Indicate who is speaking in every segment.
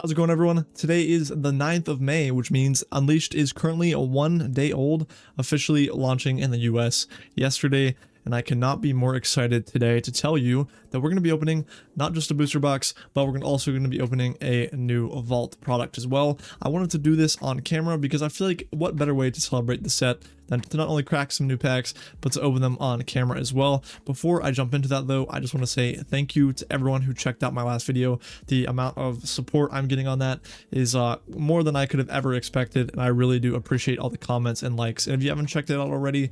Speaker 1: How's it going, everyone? Today is the 9th of May, which means Unleashed is currently 1 day old, officially launching in the US yesterday, and I cannot be more excited today to tell you that we're going to be opening not just a booster box, but we're also going to be opening a new Vault product as well. I wanted to do this on camera because I feel like what better way to celebrate the set than to not only crack some new packs, but to open them on camera as well. Before I jump into that though, I just want to say thank you to everyone who checked out my last video. The amount of support I'm getting on that is more than I could have ever expected, and I really do appreciate all the comments and likes. And if you haven't checked it out already,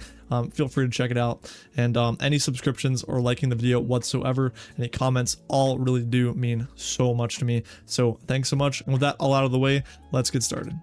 Speaker 1: feel free to check it out. And any subscriptions or liking the video whatsoever, any comments, all really do mean so much to me. So thanks so much. And with that all out of the way, let's get started.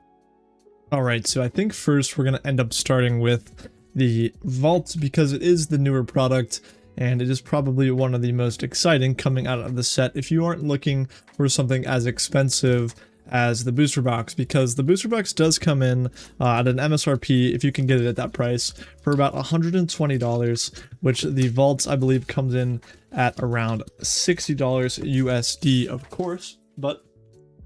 Speaker 1: Alright, so I think first we're going to end up starting with the Vault because it is the newer product and it is probably one of the most exciting coming out of the set if you aren't looking for something as expensive as the booster box, because the booster box does come in at an MSRP, if you can get it at that price, for about $120, which the Vault I believe comes in at around $60 USD, of course, but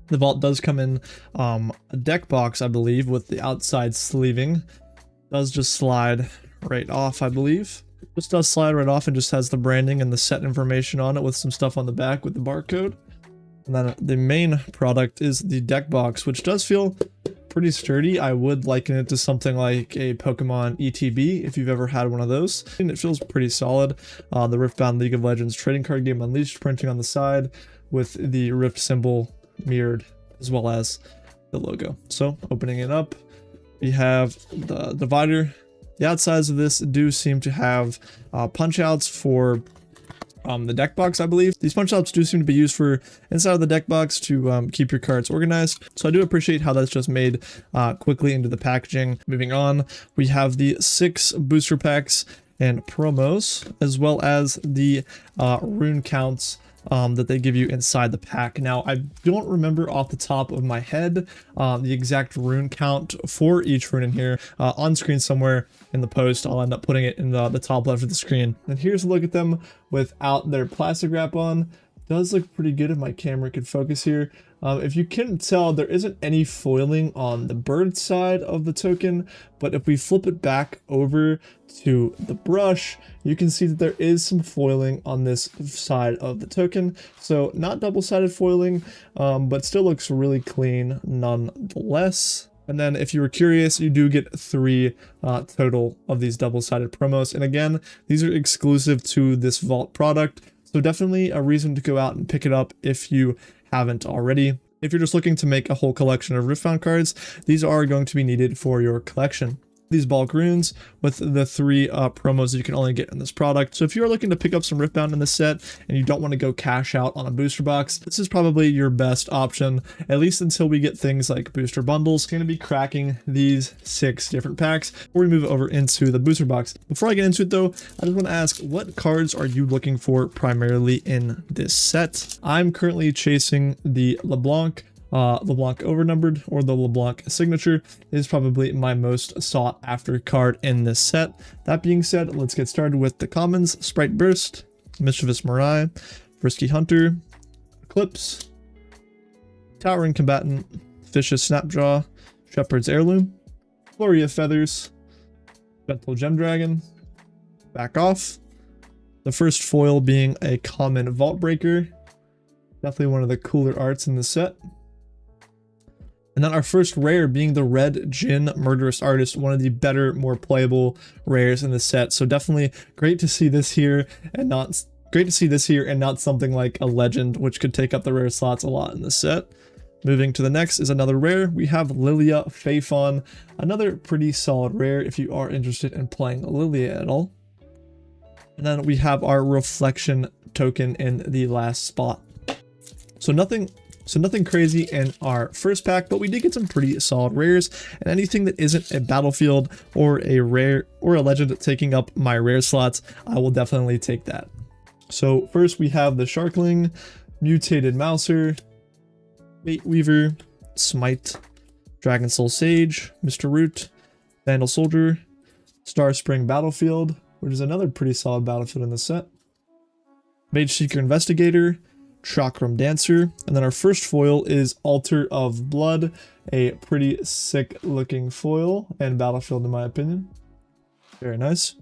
Speaker 1: the Vault does come in a deck box, I believe, with the outside sleeving. Does just slide right off, I believe. Just does slide right off and just has the branding and the set information on it with some stuff on the back with the barcode. And then the main product is the deck box, which does feel pretty sturdy. I would liken it to something like a Pokemon ETB, if you've ever had one of those. And it feels pretty solid. The Riftbound League of Legends trading card game Unleashed printing on the side with the Rift symbol mirrored as well as the logo. So opening it up, we have the divider. The outsides of this do seem to have punch outs for the deck box, I believe. These punch outs do seem to be used for inside of the deck box to keep your cards organized. So I do appreciate how that's just made quickly into the packaging. Moving on, we have the 6 booster packs and promos, as well as the rune counts that they give you inside the pack. Now, I don't remember off the top of my head the exact rune count for each rune in here. On screen somewhere in the post, I'll end up putting it in the top left of the screen. And here's a look at them without their plastic wrap on. Does look pretty good if my camera could focus here. If you couldn't tell, there isn't any foiling on the bird side of the token, but if we flip it back over to the brush, you can see that there is some foiling on this side of the token. So not double-sided foiling, but still looks really clean nonetheless. And then if you were curious, you do get 3 total of these double-sided promos. And again, these are exclusive to this Vault product. So definitely a reason to go out and pick it up if you haven't already. If you're just looking to make a whole collection of Riftbound cards, these are going to be needed for your collection. These bulk runes with the 3 promos that you can only get in this product. So if you're looking to pick up some Riftbound in this set and you don't want to go cash out on a booster box, this is probably your best option, at least until we get things like booster bundles. Going to be cracking these 6 different packs before we move over into the booster box. Before I get into it though, I just want to ask, what cards are you looking for primarily in this set? I'm currently chasing the LeBlanc. LeBlanc Overnumbered, or the LeBlanc Signature, is probably my most sought after card in this set. That being said, let's get started with the commons: Sprite Burst, Mischievous Mirai, Frisky Hunter, Eclipse, Towering Combatant, Vicious Snapjaw, Shepherd's Heirloom, Flurry of Feathers, Gentle Gem Dragon, Back Off, the first foil being a common Vault Breaker, definitely one of the cooler arts in the set. And then our first rare being the Red Jinn Murderous Artist, one of the better, more playable rares in the set. So definitely great to see this here, and not something like a legend, which could take up the rare slots a lot in the set. Moving to the next is another rare. We have Lilia Phaethon, another pretty solid rare if you are interested in playing Lilia at all. And then we have our Reflection token in the last spot. So nothing crazy in our first pack, but we did get some pretty solid rares, and anything that isn't a battlefield or a rare or a legend taking up my rare slots, I will definitely take that. So first we have the Sharkling, Mutated Mouser, Bait Weaver, Smite, Dragon Soul Sage, Mr. Root, Vandal Soldier, Star Spring Battlefield, which is another pretty solid battlefield in the set, Mage Seeker Investigator, Chakram Dancer. And then our first foil is Altar of Blood, a pretty sick looking foil and battlefield in my opinion. Very nice.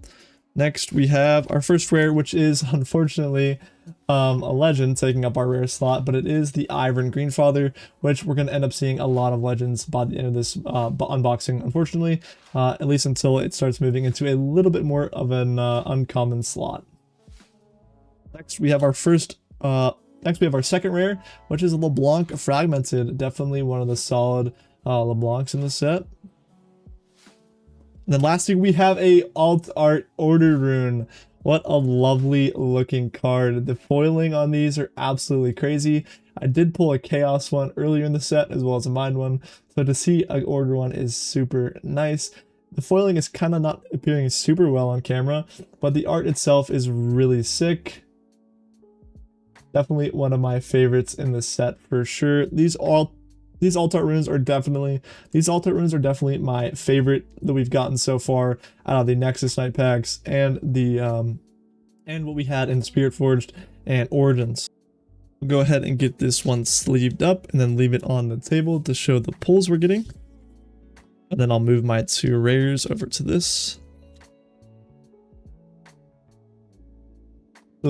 Speaker 1: Next we have our first rare, which is unfortunately a legend taking up our rare slot, but it is the Iron Greenfather, which we're going to end up seeing a lot of legends by the end of this unboxing, unfortunately, at least until it starts moving into a little bit more of an uncommon slot. Next we have our second rare, which is a LeBlanc Fragmented, definitely one of the solid LeBlancs in the set. And then lastly, we have a Alt Art Order Rune. What a lovely looking card. The foiling on these are absolutely crazy. I did pull a Chaos one earlier in the set as well as a Mind one. So to see an Order one is super nice. The foiling is kind of not appearing super well on camera, but the art itself is really sick. Definitely one of my favorites in the set for sure. These alt art runes are definitely my favorite that we've gotten so far out of the Nexus Knight packs and the and what we had in Spirit Forged and Origins. We'll go ahead and get this one sleeved up and then leave it on the table to show the pulls we're getting. And then I'll move my two rares over to this.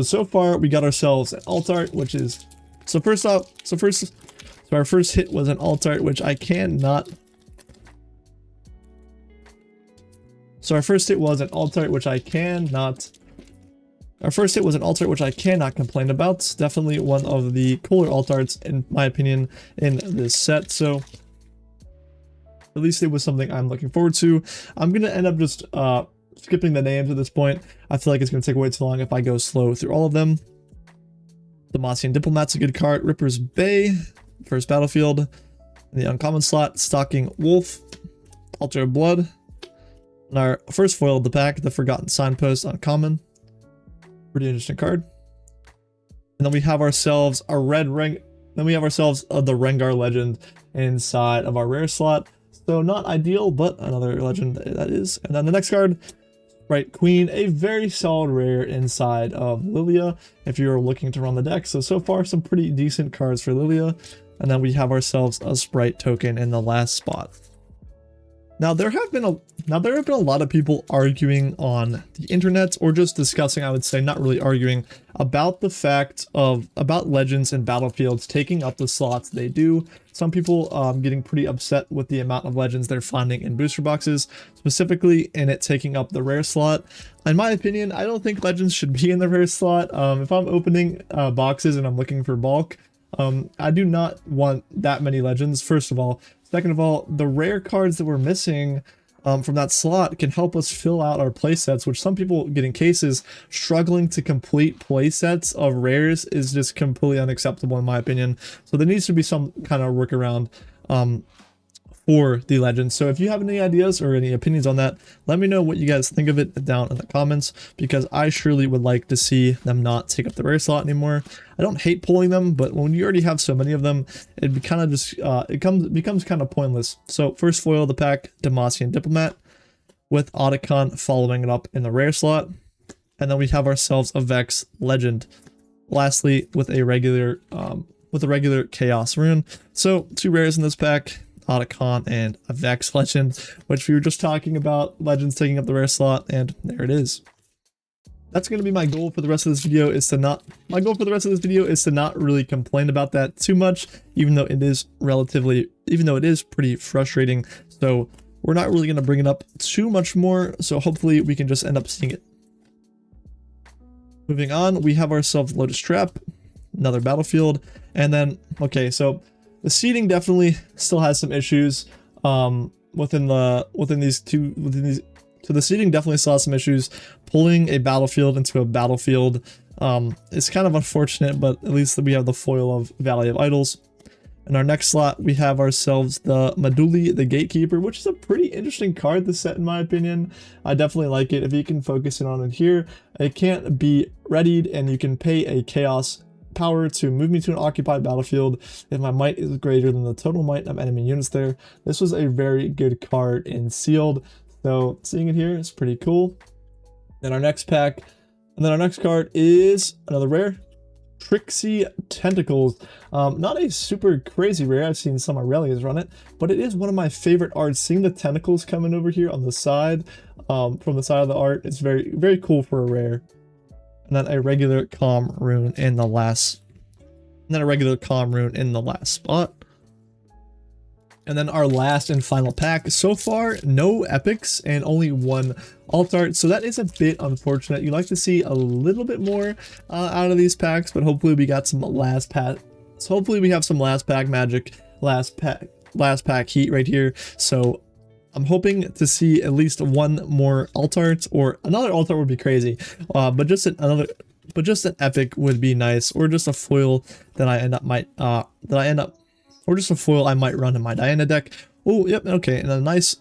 Speaker 1: So far we got ourselves an alt art, which is so our first hit was an alt art, which I cannot. So our first hit was an alt art, which I cannot. Our first hit was an alt art, which I cannot complain about. Definitely one of the cooler alt arts, in my opinion, in this set. So at least it was something I'm looking forward to. I'm gonna end up just skipping the names at this point. I feel like it's gonna take way too long if I go slow through all of them. Demacian Diplomat's a good card. Ripper's Bay. First battlefield. In the uncommon slot, Stalking Wolf, Altar of Blood. And our first foil of the pack, the Forgotten Signpost, uncommon. Pretty interesting card. And then we have ourselves a red ring. Then we have ourselves the Rengar Legend inside of our rare slot. So not ideal, but another legend that is. And then the next card, Sprite Queen, a very solid rare inside of Lilia if you're looking to run the deck. So far some pretty decent cards for Lilia. And then we have ourselves a Sprite token in the last spot. Now there have been a lot of people arguing on the internet, or just discussing, I would say, not really arguing, about the fact about legends and battlefields taking up the slots they do. Some people getting pretty upset with the amount of legends they're finding in booster boxes, specifically in it taking up the rare slot. In my opinion, I don't think legends should be in the rare slot. If I'm opening boxes and I'm looking for bulk, I do not want that many legends, first of all. Second of all, the rare cards that we're missing from that slot can help us fill out our playsets, which some people getting cases struggling to complete playsets of rares is just completely unacceptable in my opinion. So there needs to be some kind of workaround for the legends. So if you have any ideas or any opinions on that, let me know what you guys think of it down in the comments, because I surely would like to see them not take up the rare slot anymore. I don't hate pulling them, but when you already have so many of them, it kind of just becomes kind of pointless. So first foil of the pack, Demacian Diplomat, with Otacon following it up in the rare slot, and then we have ourselves a Vex Legend. Lastly, with a regular Chaos Rune. So two rares in this pack. Otacon and a Vex Legend, which we were just talking about, legends taking up the rare slot, and there it is. That's going to be my goal for the rest of this video, is to not really complain about that too much, even though it is pretty frustrating. So we're not really going to bring it up too much more, so hopefully we can just end up seeing it. Moving on, we have ourselves Lotus Trap, another battlefield, and then, okay, so the seating definitely still has some issues so the seating definitely still has some issues. Pulling a battlefield into a battlefield is kind of unfortunate, but at least we have the foil of Valley of Idols. In our next slot, we have ourselves the Maduli, the Gatekeeper, which is a pretty interesting card this set in my opinion. I definitely like it. If you can focus in on it here, it can't be readied, and you can pay a Chaos power to move me to an occupied battlefield if my might is greater than the total might of enemy units there. This was a very good card in sealed, so seeing it here is pretty cool. Then our next pack, and then our next card is another rare, Trixie Tentacles. Not a super crazy rare. I've seen some Aurelias run it, but it is one of my favorite arts. Seeing the tentacles coming over here on the side, from the side of the art, it's very, very cool for a rare. And then a regular calm rune in the last, spot. And then our last and final pack. So far, no epics and only one alt art. So that is a bit unfortunate. You like to see a little bit more out of these packs, but hopefully we got some last pack. So hopefully we have some last pack magic, last pack heat right here. So I'm hoping to see at least one more alt art, or another alt art would be crazy. But just an epic would be nice, or just a foil that or just a foil I might run in my Diana deck. Oh, yep, okay, and a nice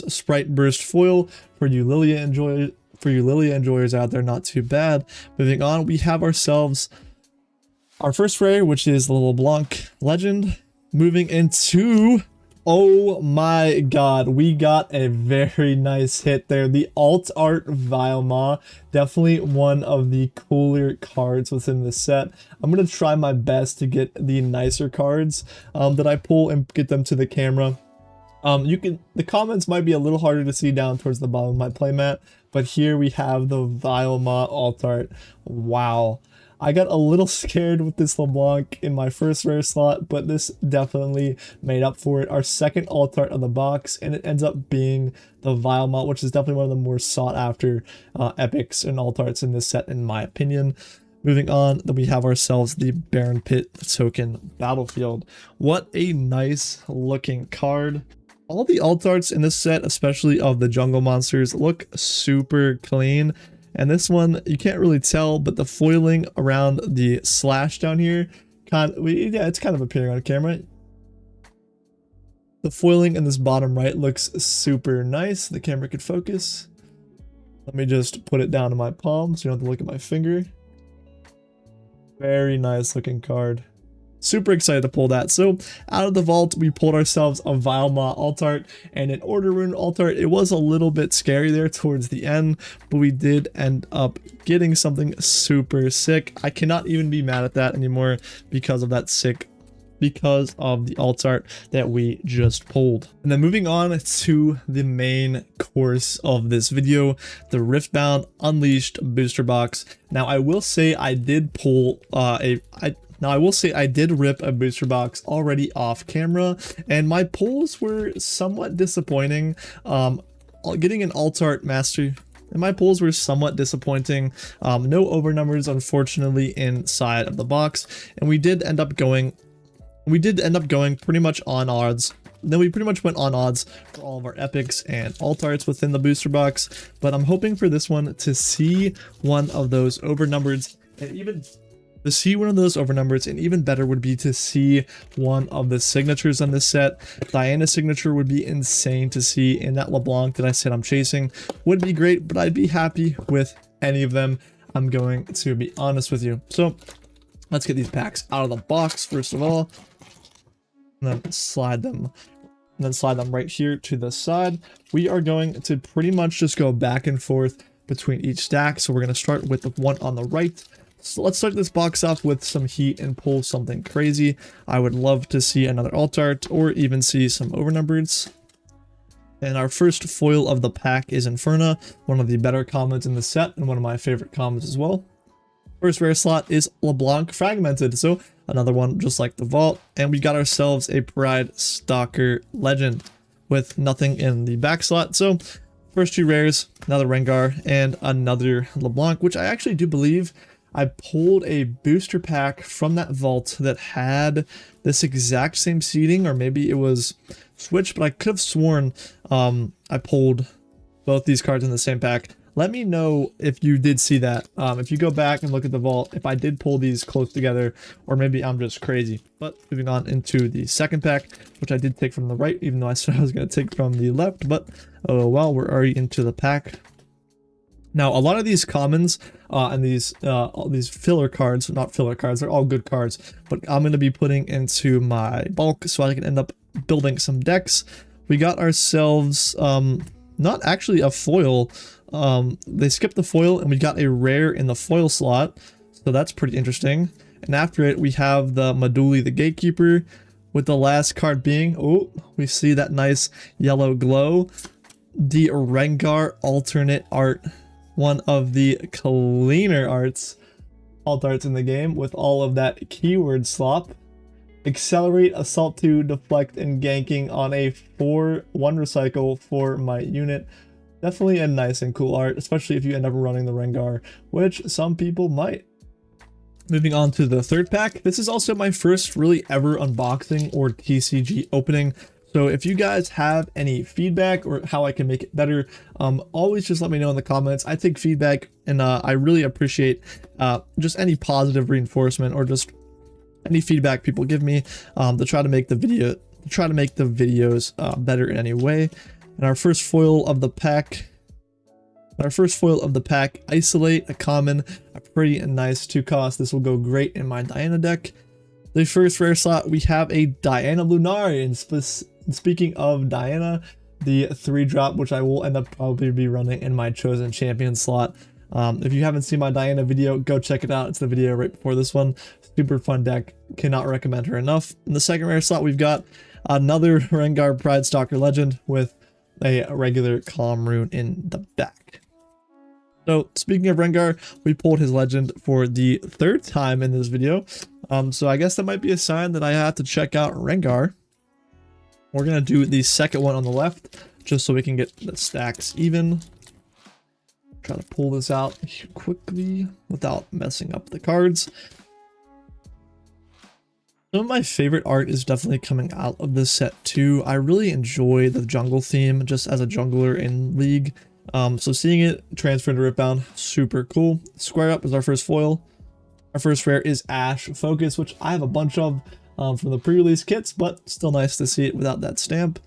Speaker 1: Sprite Burst foil for you Lilia enjoyers out there. Not too bad. Moving on, we have ourselves our first rare, which is the LeBlanc Legend. Moving into, oh my god, we got a very nice hit there. The alt art Vilema, definitely one of the cooler cards within the set. I'm going to try my best to get the nicer cards that I pull and get them to the camera. The comments might be a little harder to see down towards the bottom of my playmat, but here we have the Vilema alt art. Wow. I got a little scared with this LeBlanc in my first rare slot, but this definitely made up for it. Our second alt art of the box, and it ends up being the Vilema, which is definitely one of the more sought after epics and alt arts in this set, in my opinion. Moving on, then we have ourselves the Baron Pit token Battlefield. What a nice looking card. All the alt arts in this set, especially of the jungle monsters, look super clean. And this one, you can't really tell, but the foiling around the slash down here, yeah, it's kind of appearing on camera. The foiling in this bottom right looks super nice. The camera could focus. Let me just put it down to my palm so you don't have to look at my finger. Very nice looking card. Super excited to pull that. So out of the vault, we pulled ourselves a Vilema alt art and an Order Rune alt art. It was a little bit scary there towards the end, but we did end up getting something super sick. I cannot even be mad at that anymore because of the alt art that we just pulled. And then moving on to the main course of this video, the Riftbound Unleashed booster box. Now I will say I did pull I did rip a booster box already off camera, and my pulls were somewhat disappointing. Getting an alt art master, and my pulls were somewhat disappointing. No over numbers, unfortunately, inside of the box, and we did end up going pretty much on odds. Then we pretty much went on odds for all of our epics and alt arts within the booster box, but I'm hoping for this one to see one of those overnumbers, and even better would be to see one of the signatures on this set. Diana's signature would be insane to see, and that LeBlanc that I said I'm chasing would be great, but I'd be happy with any of them. I'm going to be honest with you. So let's get these packs out of the box first of all, and then slide them right here to the side. We are going to pretty much just go back and forth between each stack. So we're going to start with the one on the right. So let's start this box off with some heat and pull something crazy. I would love to see another alt art or even see some overnumbers. And our first foil of the pack is Inferna, one of the better commons in the set and one of my favorite commons as well. First rare slot is LeBlanc Fragmented, so another one just like the vault. And we got ourselves a Pride Stalker Legend with nothing in the back slot. So first two rares, another Rengar and another LeBlanc, which I actually do believe I pulled a booster pack from that vault that had this exact same seeding, or maybe it was switched, but I could have sworn I pulled both these cards in the same pack. Let me know if you did see that. If you go back and look at the vault, if I did pull these close together, or maybe I'm just crazy. But moving on into the second pack, which I did take from the right, even though I said I was going to take from the left, but oh well, we're already into the pack. Now, a lot of these commons and these filler cards, not filler cards, they're all good cards, but I'm going to be putting into my bulk so I can end up building some decks. We got ourselves, not actually a foil, they skipped the foil and we got a rare in the foil slot. So that's pretty interesting. And after it, we have the Meduli the Gatekeeper, with the last card being, oh, we see that nice yellow glow. The Rengar alternate art, one of the cleaner alt arts in the game, with all of that keyword slop. Accelerate, Assault 2, Deflect, and Ganking on a 4-1 recycle for my unit. Definitely a nice and cool art, especially if you end up running the Rengar, which some people might. Moving on to the third pack, this is also my first really ever unboxing or TCG opening. So if you guys have any feedback or how I can make it better, always just let me know in the comments. I take feedback, and I really appreciate just any positive reinforcement or just any feedback people give me to try to make the videos better in any way. And our first foil of the pack. Isolate, a common, a pretty nice 2-cost. This will go great in my Diana deck. The first rare slot, we have a Diana Lunari. And speaking of Diana, the 3-drop, which I will end up probably be running in my chosen champion slot. If you haven't seen my Diana video, go check it out. It's the video right before this one. Super fun deck. Cannot recommend her enough. In the second rare slot, we've got another Rengar Pride Stalker Legend with a regular Calm Rune in the back. So speaking of Rengar, we pulled his legend for the 3rd time in this video. So I guess that might be a sign that I have to check out Rengar. We're going to do the second one on the left, just so we can get the stacks even. Try to pull this out quickly without messing up the cards. Some of my favorite art is definitely coming out of this set too. I really enjoy the jungle theme just as a jungler in League. So seeing it transfer to Riftbound, super cool. Square up is our first foil. Our first rare is Ash Focus, which I have a bunch of from the pre-release kits, but still nice to see it without that stamp.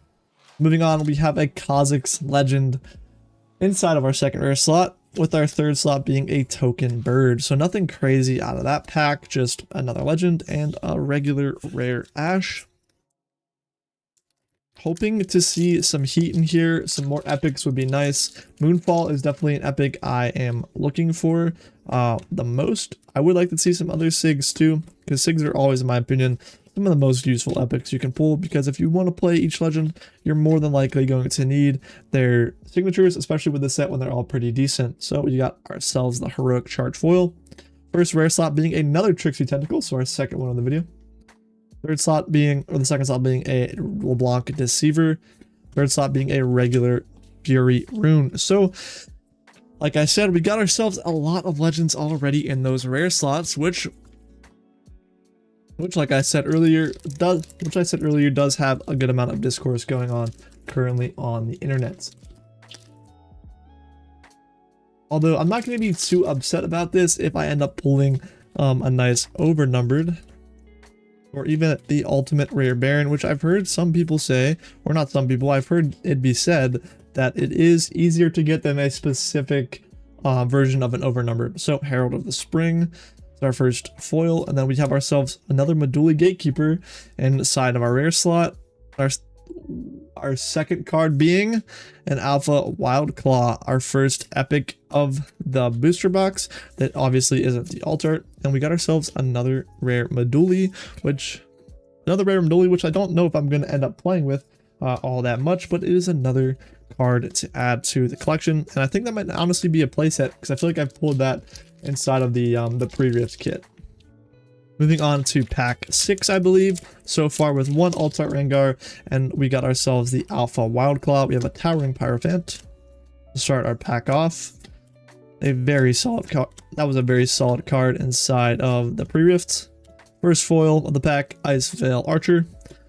Speaker 1: Moving on, we have a Kha'Zix Legend inside of our second rare slot, with our third slot being a token bird. So nothing crazy out of that pack, just another legend and a regular rare Ash. Hoping to see some heat in here. Some more epics would be nice. Moonfall is definitely an epic I am looking for the most. I would like to see some other SIGs too, because SIGs are always, in my opinion, some of the most useful epics you can pull, because if you want to play each legend, you're more than likely going to need their signatures, especially with the set when they're all pretty decent. So we got ourselves the Heroic Charge foil. First rare slot being another Trixie Tentacle, so our second one of the video. Third slot being, or the second slot being a LeBlanc Deceiver. Third slot being a regular Fury Rune. So, like I said, we got ourselves a lot of legends already in those rare slots, which like I said earlier, does have a good amount of discourse going on currently on the internet. Although I'm not going to be too upset about this if I end up pulling a nice overnumbered, or even the ultimate rare Baron, which I've heard some people say, or not some people, I've heard it be said that it is easier to get than a specific version of an overnumbered. So Herald of the Spring is our first foil, and then we have ourselves another Meduli Gatekeeper inside of our rare slot. Our second card being an Alpha Wild Claw, our first epic of the booster box that obviously isn't the alt art. And we got ourselves another rare Meduli, which I don't know if I'm going to end up playing with all that much, but it is another card to add to the collection. And I think that might honestly be a playset, because I feel like I've pulled that inside of the pre-rift kit. Moving on to pack 6, I believe, so far with one alt art Rengar, and we got ourselves the Alpha Wildclaw. We have a Towering Pyrophant to start our pack off. A very solid card. That was a very solid card inside of the pre-rift. First foil of the pack, Ice Veil Archer.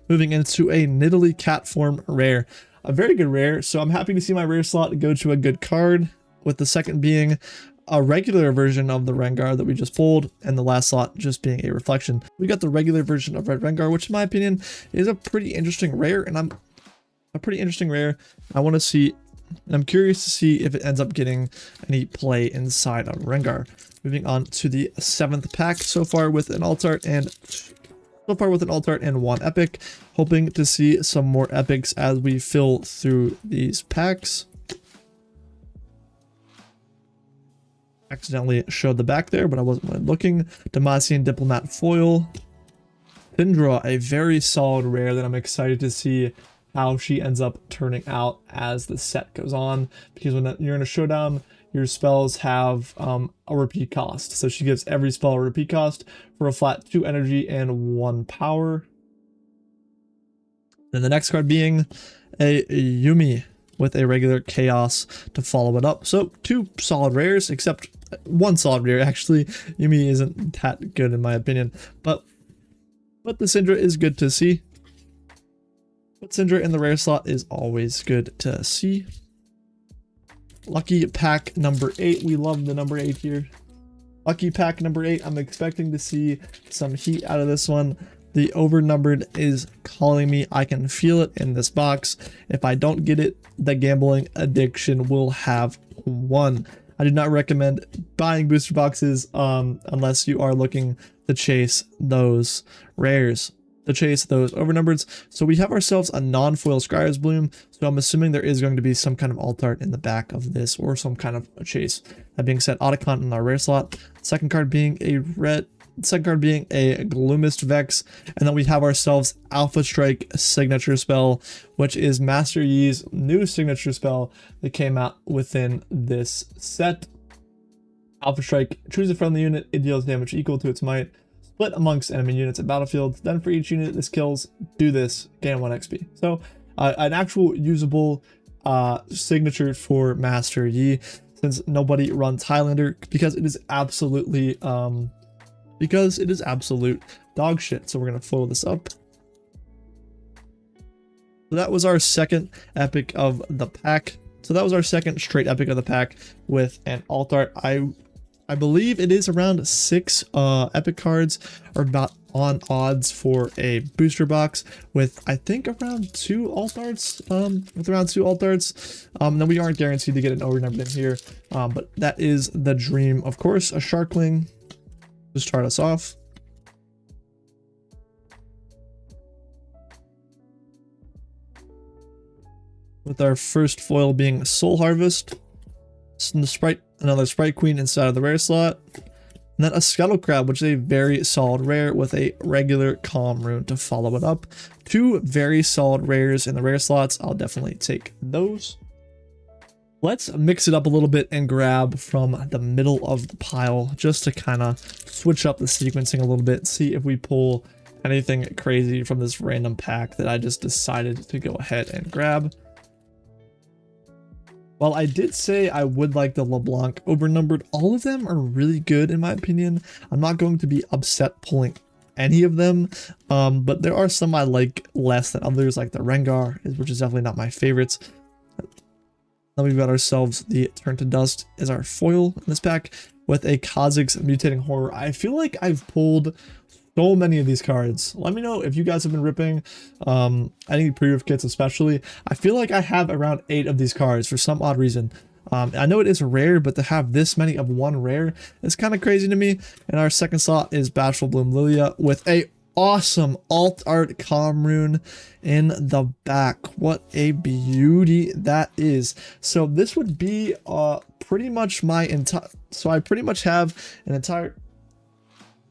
Speaker 1: Moving into a Nidalee Catform rare. A very good rare, so I'm happy to see my rare slot go to a good card, with the second being a regular version of the Rengar that we just pulled, and the last slot just being a reflection. We got the regular version of Red Rengar, which in my opinion is a pretty interesting rare, and I want to see, I'm curious to see if it ends up getting any play inside of Rengar. Moving on to the 7th pack, so far with an alt art and one epic. Hoping to see some more epics as we fill through these packs. accidentally showed the back there, but I wasn't really looking. Demacian Diplomat foil. Syndra, a very solid rare that I'm excited to see how she ends up turning out as the set goes on, because when you're in a showdown, your spells have a repeat cost. So she gives every spell a repeat cost for a flat 2 energy and 1 power. Then the next card being a Yumi with a regular chaos to follow it up. So 2 solid rares, except 1 solid rare actually. Yumi isn't that good in my opinion, but the Syndra is good to see. But Syndra in the rare slot is always good to see. Lucky pack number 8. We love the number 8 here. Lucky pack number 8. I'm expecting to see some heat out of this one. The overnumbered is calling me. I can feel it in this box. If I don't get it, the gambling addiction will have won. I do not recommend buying booster boxes unless you are looking to chase those rares, to chase those overnumbereds. So we have ourselves a non-foil Scryer's Bloom, so I'm assuming there is going to be some kind of alt art in the back of this, or some kind of a chase. That being said, Otacon in our rare slot. Second card being a Gloomist Vex, and then we have ourselves Alpha Strike signature spell, which is Master Yi's new signature spell that came out within this set. Alpha Strike, choose a friendly unit, it deals damage equal to its might, split amongst enemy units at battlefield, then for each unit this kills, do this, gain 1 XP. So an actual usable signature for Master Yi, since nobody runs Highlander, because it is absolutely dog shit. So we're gonna follow this up. So that was our second epic of the pack. So that was our second straight epic of the pack with an alt art. I believe it is around 6 epic cards, or about on odds for a booster box, with I think around 2 alt arts. Then we aren't guaranteed to get an overnumbered in here, but that is the dream. Of course, a Sharkling to start us off. With our first foil being Soul Harvest, another Sprite Queen inside of the rare slot, and then a Scuttle Crab, which is a very solid rare with a regular Calm Rune to follow it up. 2 very solid rares in the rare slots. I'll definitely take those. Let's mix it up a little bit and grab from the middle of the pile, just to kind of switch up the sequencing a little bit, see if we pull anything crazy from this random pack that I just decided to go ahead and grab. While I did say I would like the LeBlanc overnumbered, all of them are really good in my opinion. I'm not going to be upset pulling any of them, but there are some I like less than others, like the Rengar, which is definitely not my favorites. Then we've got ourselves the Turn to Dust as our foil in this pack, with a Kha'Zix Mutating Horror. I feel like I've pulled so many of these cards. Let me know if you guys have been ripping any pre-roof kits especially. I feel like I have around 8 of these cards for some odd reason. I know it is rare, but to have this many of one rare is kind of crazy to me. And our second slot is Bashful Bloom Lilia with a awesome alt art Calm Rune in the back. What a beauty that is. So this would be pretty much my entire, so I pretty much have an entire,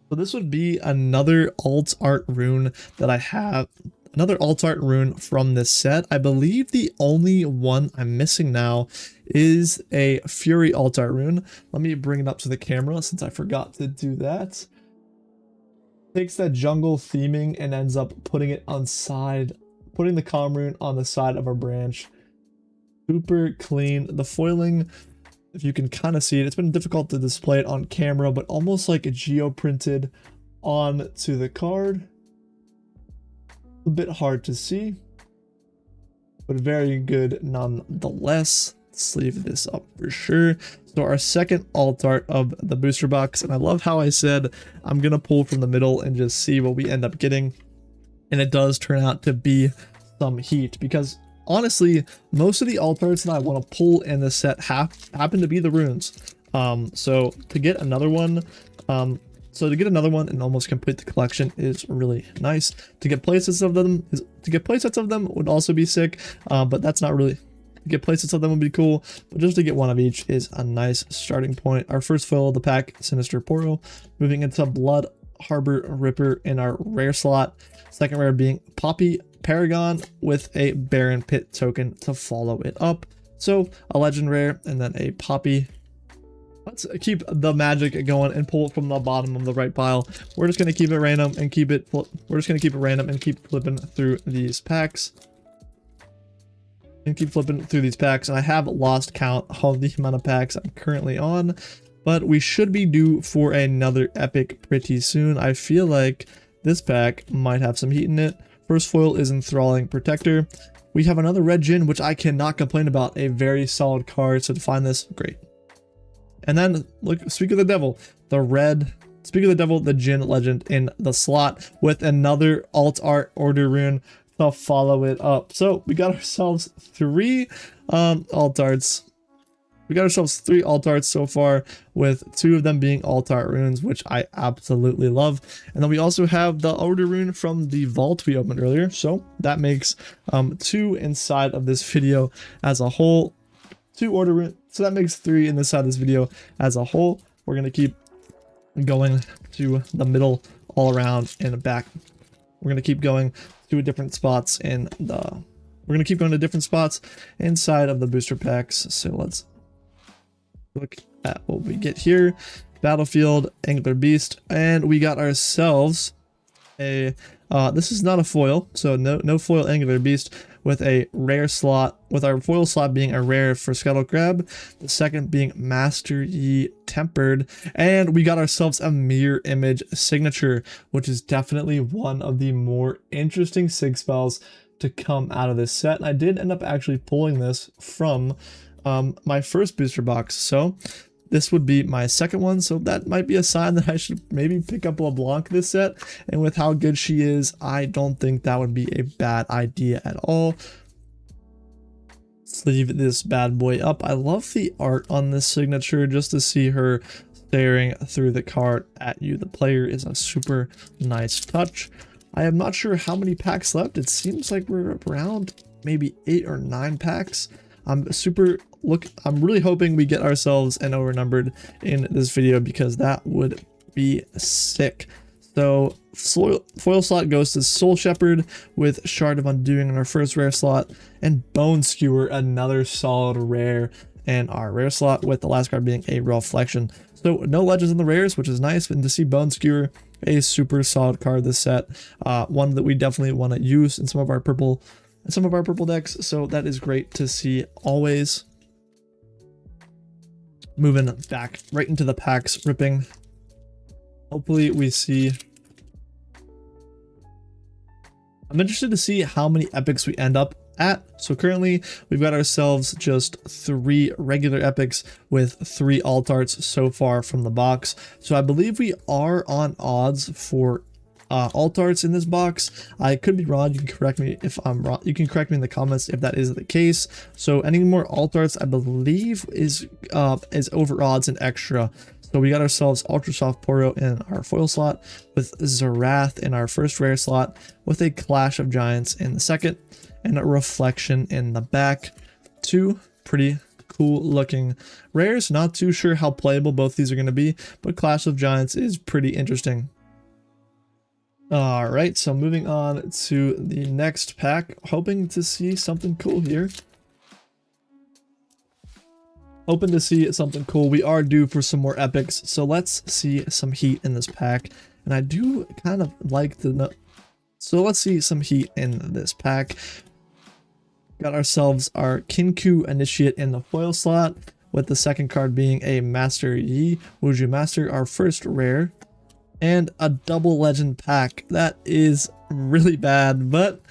Speaker 1: so this would be another alt art rune that I have, another alt art rune from this set. I believe the only one I'm missing now is a Fury alt art rune. Let me bring it up to the camera since I forgot to do that. Takes that jungle theming and ends up putting it on side, putting the Calm Rune on the side of our branch. Super clean. The foiling, if you can kind of see it, it's been difficult to display it on camera, but almost like a geo-printed onto the card. A bit hard to see, but very good nonetheless. Sleeve this up for sure. So our second alt art of the booster box, and I love how I said I'm gonna pull from the middle and just see what we end up getting, and it does turn out to be some heat, because honestly most of the alt arts that I want to pull in this set happen to be the runes. So to get another one and almost complete the collection is really nice. To get playsets of them would also be sick, but that's not really get places of them would be cool, but just to get one of each is a nice starting point. Our first foil of the pack, Sinister Poro, moving into Blood Harbor Ripper in our rare slot. Second rare being Poppy Paragon with a Baron Pit token to follow it up. So a legend rare and then a Poppy. Let's keep the magic going and pull it from the bottom of the right pile. We're just going to keep it random and keep flipping through these packs. And I have lost count of the amount of packs I'm currently on, but we should be due for another epic pretty soon. I feel like this pack might have some heat in it. First foil is Enthralling Protector. We have another red Djinn, which I cannot complain about. A very solid card, so to find this, great. And then, look, speak of the devil, the Djinn legend in the slot with another alt art order rune to follow it up. So we got ourselves three alt arts. We got ourselves 3 alt arts so far, with 2 of them being alt art runes, which I absolutely love. And then we also have the order rune from the vault we opened earlier. So that makes 2 inside of this video as a whole. 2 order runes. So that makes 3 in this side of this video as a whole. We're going to keep going to the middle all around and back. We're going to keep going to different spots in the... We're going to keep going to different spots inside of the booster packs. So let's look at what we get here. Battlefield, Angler Beast, and we got ourselves a... this is not a foil, so no foil Angler Beast, with a rare slot, with our foil slot being a rare for Scuttle Crab, the second being Master Yi Tempered, and we got ourselves a Mirror Image signature, which is definitely one of the more interesting sig spells to come out of this set. And I did end up actually pulling this from my first booster box, so this would be my second one, so that might be a sign that I should maybe pick up LeBlanc this set. And with how good she is, I don't think that would be a bad idea at all. Sleeve this bad boy up. I love the art on this signature, just to see her staring through the card at you, the player, is a super nice touch. I am not sure how many packs left. It seems like we're around maybe 8 or 9 packs. I'm really hoping we get ourselves an overnumbered in this video, because that would be sick. So foil slot goes to Soul Shepherd with Shard of Undoing in our first rare slot, and Bone Skewer, another solid rare in our rare slot, with the last card being a Reflection. So no legends in the rares, which is nice, and to see Bone Skewer, a super solid card this set, one that we definitely want to use in some of our purple decks, so that is great to see always. Moving back right into the packs, ripping. Hopefully we see... I'm interested to see how many epics we end up at. So currently we've got ourselves just 3 regular epics with 3 alt arts so far from the box. So I believe we are on odds for alt arts in this box. I could be wrong. You can correct me if I'm wrong. You can correct me in the comments if that is the case. So any more alt arts, I believe, is over odds and extra. So we got ourselves Ultra Soft Poro in our foil slot, with Zerath in our first rare slot, with a Clash of Giants in the second, and a Reflection in the back. 2 pretty cool looking rares. Not too sure how playable both these are going to be, but Clash of Giants is pretty interesting. Alright, so moving on to the next pack, hoping to see something cool here. Hoping to see something cool. We are due for some more epics, so let's see some heat in this pack. And I do kind of like the... So let's see some heat in this pack. Got ourselves our Kinku Initiate in the foil slot, with the second card being a Master Yi Wuju Master, our first rare. And a double legend pack. That is really bad, but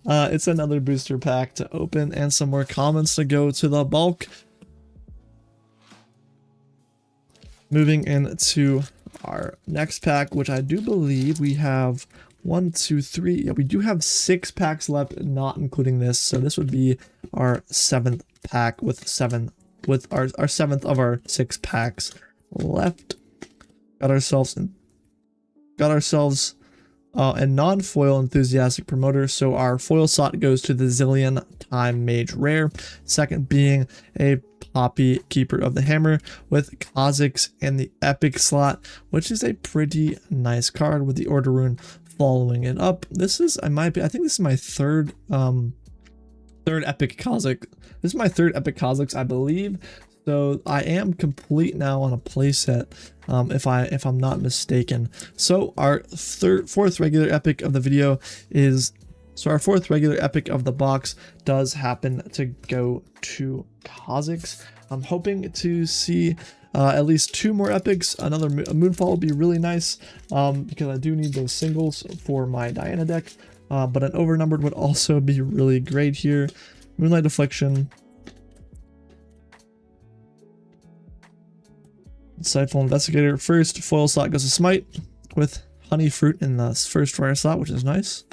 Speaker 1: it's another booster pack to open and some more commons to go to the bulk. Moving into our next pack, which I do believe we have 1, 2, 3. Yeah, we do have 6 packs left, not including this. So this would be our 7th pack with our 7th of our 6 packs left. Got ourselves a non-foil Enthusiastic Promoter, so our foil slot goes to the Zillion Time Mage rare. Second being a Poppy Keeper of the Hammer with Kha'Zix in the epic slot, which is a pretty nice card with the Order Rune following it up. This is, I think this is my third epic Kha'Zix. This is my third epic Kha'Zix, I believe. So I am complete now on a playset, if I'm not mistaken. So our fourth regular epic of the video is, so our fourth regular epic of the box does happen to go to Kha'Zix. I'm hoping to see at least 2 more epics. Another Moonfall would be really nice, because I do need those singles for my Diana deck. But an overnumbered would also be really great here. Moonlight Affliction. Insightful Investigator. First foil slot goes to Smite with Honey Fruit in the first rare slot, which is nice.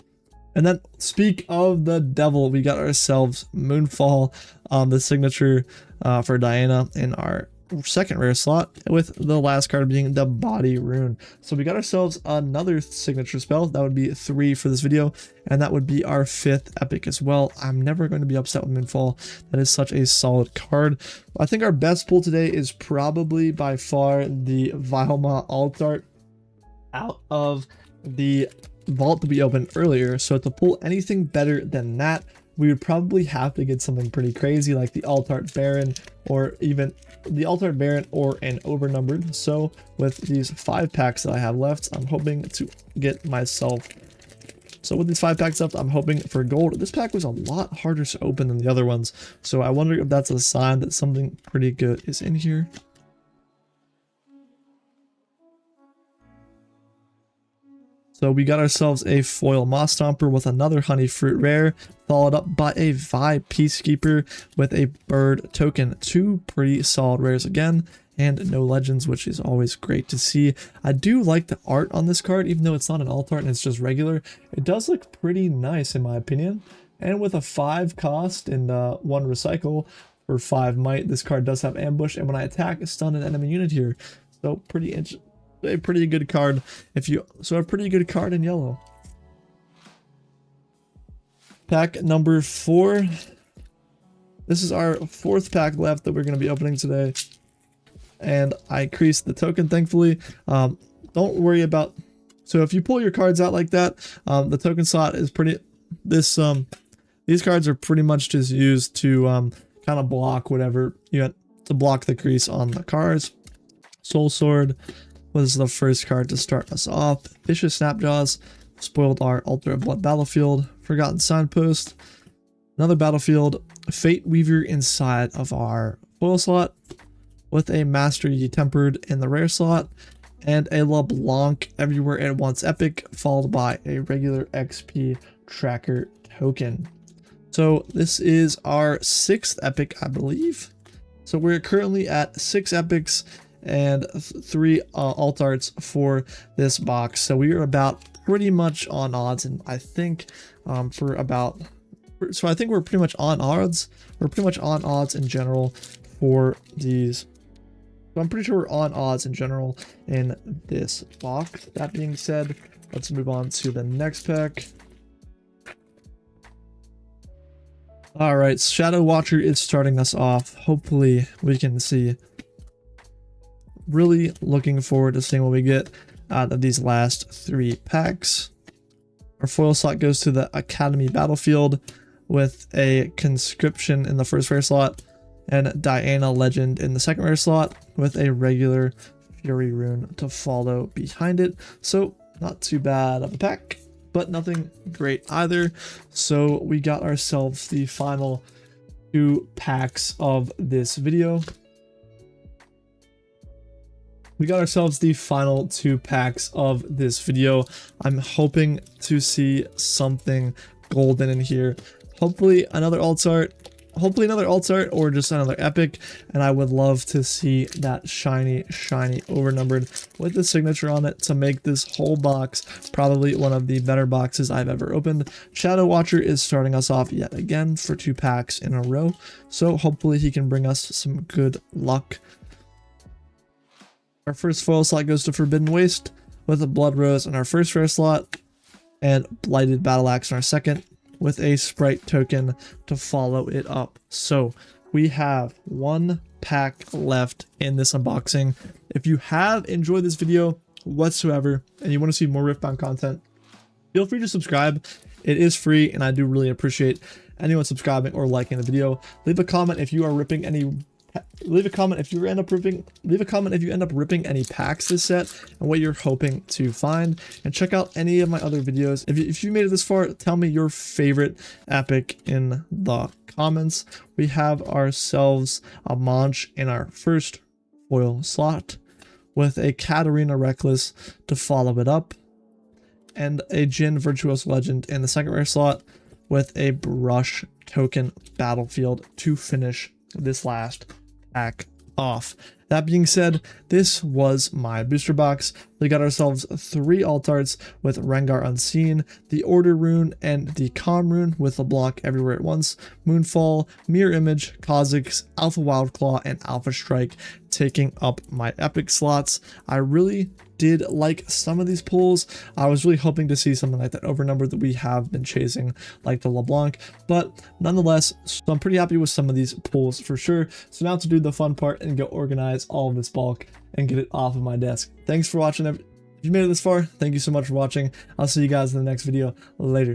Speaker 1: And then, speak of the devil, we got ourselves Moonfall, the signature for Diana in our second rare slot, with the last card being the Body Rune. So we got ourselves another signature spell. That would be 3 for this video, and that would be our 5th epic as well. I'm never going to be upset with Moonfall. That is such a solid card. I think our best pull today is probably by far the Vilma alt art out of the vault that we opened earlier. So to pull anything better than that, we would probably have to get something pretty crazy like the Altart Baron, or even the Altart Baron or an overnumbered. So with these 5 packs that I have left, I'm hoping to get myself, so with these 5 packs left, I'm hoping for gold. This pack was a lot harder to open than the other ones, so I wonder if that's a sign that something pretty good is in here. So we got ourselves a foil Moss Stomper with another Honey Fruit rare, followed up by a Vibe Peacekeeper with a Bird token. 2 pretty solid rares again, and no legends, which is always great to see. I do like the art on this card, even though it's not an alt art and it's just regular. It does look pretty nice in my opinion. And with a 5 cost and 1 recycle for 5 might, this card does have ambush, and when I attack, stun an enemy unit here. So a pretty good card a pretty good card in yellow. Pack number 4. This is our 4th pack left that we're going to be opening today, and I increased the token, thankfully. Don't worry about, so if you pull your cards out like that, the token slot is pretty, these cards are pretty much just used to kind of block whatever you have to block the crease on the cards. Soul Sword was the first card to start us off. Vicious Snapjaws spoiled our Altar of Blood battlefield. Forgotten Signpost, another battlefield. Fate Weaver inside of our foil slot, with a Master Yi Tempered in the rare slot, and a LeBlanc Everywhere at Once epic, followed by a regular XP tracker token. So this is our 6th epic, I believe. So we're currently at 6 epics and 3 alt arts for this box. So we are about pretty much on odds, and I think I think we're pretty much on odds. We're pretty much on odds in general for these. So I'm pretty sure we're on odds in general in this box. That being said, let's move on to the next pack. All right, Shadow Watcher is starting us off. Hopefully we can see. Really looking forward to seeing what we get out of these last 3 packs. Our foil slot goes to the Academy Battlefield with a Conscription in the first rare slot, and Diana Legend in the second rare slot, with a regular Fury Rune to follow behind it. So not too bad of a pack, but nothing great either. So we got ourselves the final 2 packs of this video. We got ourselves the final 2 packs of this video. I'm hoping to see something golden in here. Hopefully another alt art, or just another epic, and I would love to see that shiny overnumbered with the signature on it to make this whole box probably one of the better boxes I've ever opened. Shadow Watcher is starting us off yet again for 2 packs in a row, so hopefully he can bring us some good luck. Our first foil slot goes to Forbidden Waste with a Blood Rose in our first rare slot, and Blighted Battle Axe in our second. with a Sprite token to follow it up. So we have one pack left in this unboxing. If you have enjoyed this video whatsoever and you want to see more Riftbound content, feel free to subscribe. It is free, and I do really appreciate anyone subscribing or liking the video. Leave a comment if you are ripping any. Leave a comment if you end up ripping. Leave a comment if you end up ripping any packs this set and what you're hoping to find. And check out any of my other videos. If you made it this far, tell me your favorite epic in the comments. We have ourselves a Monch in our first foil slot, with a Katarina Reckless to follow it up, and a Jin Virtuoso Legend in the second rare slot, with a Brush token Battlefield to finish this last pack off. That being said, this was my booster box. We got ourselves 3 alt arts with Rengar Unseen, the Order rune, and the Calm rune with a block everywhere at once, Moonfall, Mirror Image, Kha'Zix, Alpha Wildclaw, and Alpha Strike taking up my epic slots. I really did like some of these pulls. I was really hoping to see something like that overnumber that we have been chasing, like the LeBlanc, but nonetheless, so I'm pretty happy with some of these pulls for sure. So now to do the fun part and go organize all of this bulk and get it off of my desk. Thanks for watching. If you made it this far, thank you so much for watching. I'll see you guys in the next video. Later.